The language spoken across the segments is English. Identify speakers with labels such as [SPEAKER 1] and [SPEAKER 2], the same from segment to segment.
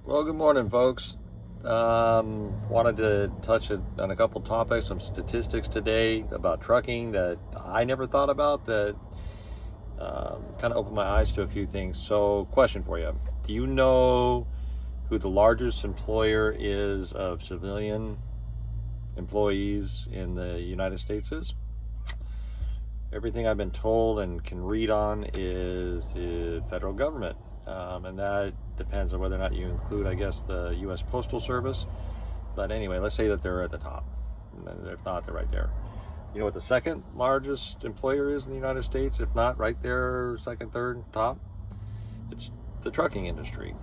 [SPEAKER 1] Well, good morning, folks. Wanted to touch on a couple topics, some statistics today about trucking that I never thought about that kind of opened my eyes to a few things. So, question for you. Do you know who the largest employer is of civilian employees in the United States is? Everything I've been told and can read on is the federal government. And that depends on whether or not you include, I guess, the U.S. Postal Service. But anyway, let's say that they're at the top. And if not, they're right there. You know what the second largest employer is in the United States? If not, right there, second, third, top? It's the trucking industry.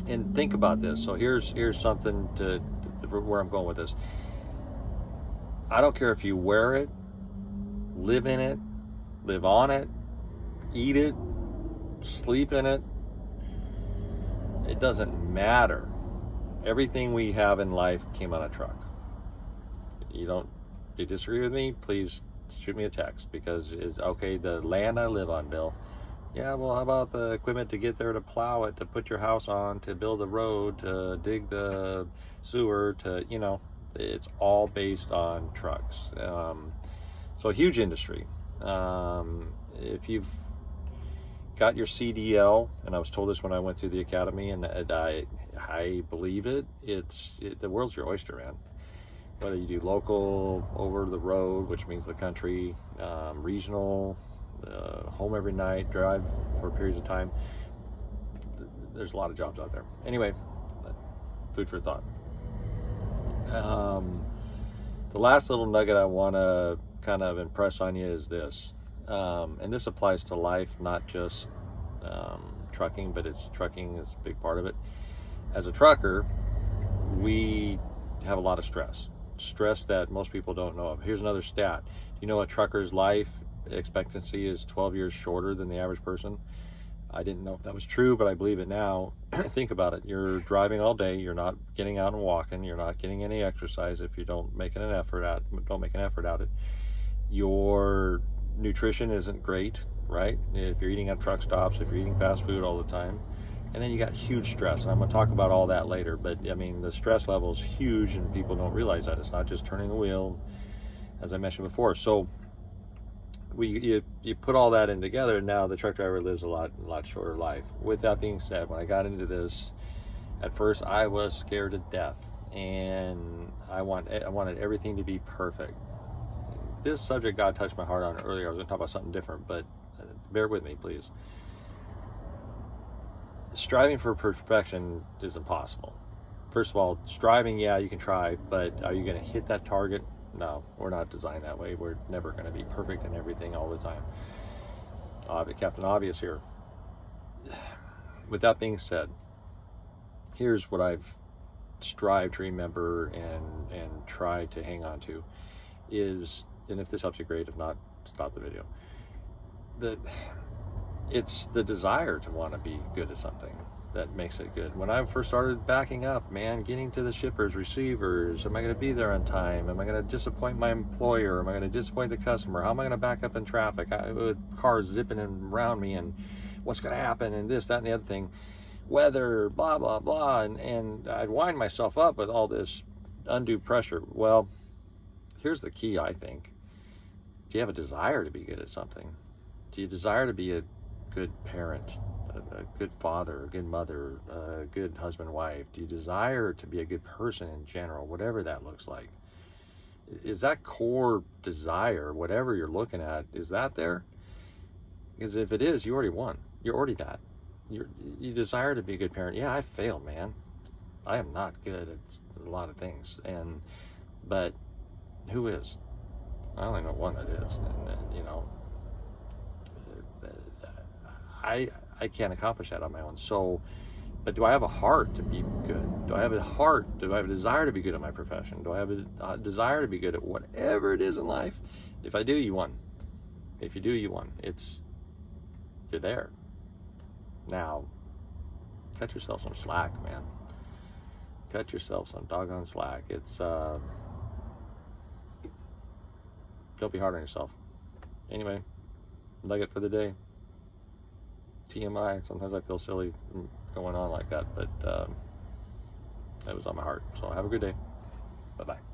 [SPEAKER 1] And think about this. So here's something to where I'm going with this. I don't care if you wear it, live in it, live on it, eat it, sleep in it. It doesn't matter. Everything we have in life came on a truck. You disagree with me? Please shoot me a text, because it's okay. The land I live on, Bill. Yeah, well, how about the equipment to get there, to plow it, to put your house on, to build the road, to dig the sewer, it's all based on trucks. So a huge industry. If you've got your CDL, and I was told this when I went through the academy, and I believe it. The world's your oyster, man. Whether you do local, over the road, which means the country, regional, home every night, drive for periods of time. There's a lot of jobs out there. Anyway, food for thought. The last little nugget I want to kind of impress on you is this. And this applies to life, not just trucking, but trucking is a big part of it. As a trucker, we have a lot of stress that most people don't know of. Here's another stat. You know, a trucker's life expectancy is 12 years shorter than the average person. I didn't know if that was true, but I believe it now. Think about it. You're driving all day. You're not getting out and walking. You're not getting any exercise if you don't make an effort at it. Your nutrition isn't great, right? If you're eating at truck stops, if you're eating fast food all the time. And then you got huge stress, and I'm going to talk about all that later. But I mean, the stress level is huge, and people don't realize that. It's not just turning a wheel, as I mentioned before. So you put all that in together, and now the truck driver lives a lot shorter life. With that being said, when I got into this, at first I was scared to death, and I wanted everything to be perfect. This subject God touched my heart on earlier. I was going to talk about something different, but bear with me, please. Striving for perfection is impossible. First of all, striving, yeah, you can try, but are you going to hit that target? No, we're not designed that way. We're never going to be perfect in everything all the time. Captain Obvious here. With that being said, here's what I've strived to remember and try to hang on to is, and if this helps you, great. If not, stop the video. It's the desire to want to be good at something that makes it good. When I first started backing up, man, getting to the shippers, receivers, am I going to be there on time? Am I going to disappoint my employer? Am I going to disappoint the customer? How am I going to back up in traffic? With cars zipping around me, and what's going to happen, and this, that, and the other thing. Weather, blah, blah, blah. And I'd wind myself up with all this undue pressure. Well, here's the key, I think. Do you have a desire to be good at something? Do you desire to be a good parent, a good father, a good mother, a good husband, wife? Do you desire to be a good person in general, whatever that looks like? Is that core desire, whatever you're looking at, is that there? Because if it is, you already won. You're already that. You desire to be a good parent. Yeah, I failed, man. I am not good at a lot of things, but who is? I only know one that is, and I can't accomplish that on my own. So, but do I have a heart to be good? Do I have a heart? Do I have a desire to be good at my profession? Do I have a desire to be good at whatever it is in life? If I do, you won. If you do, you won. You're there. Now, cut yourself some slack, man. Cut yourself some doggone slack. Don't be hard on yourself. Anyway, nugget for the day. TMI. Sometimes I feel silly going on like that, but it was on my heart. So have a good day. Bye-bye.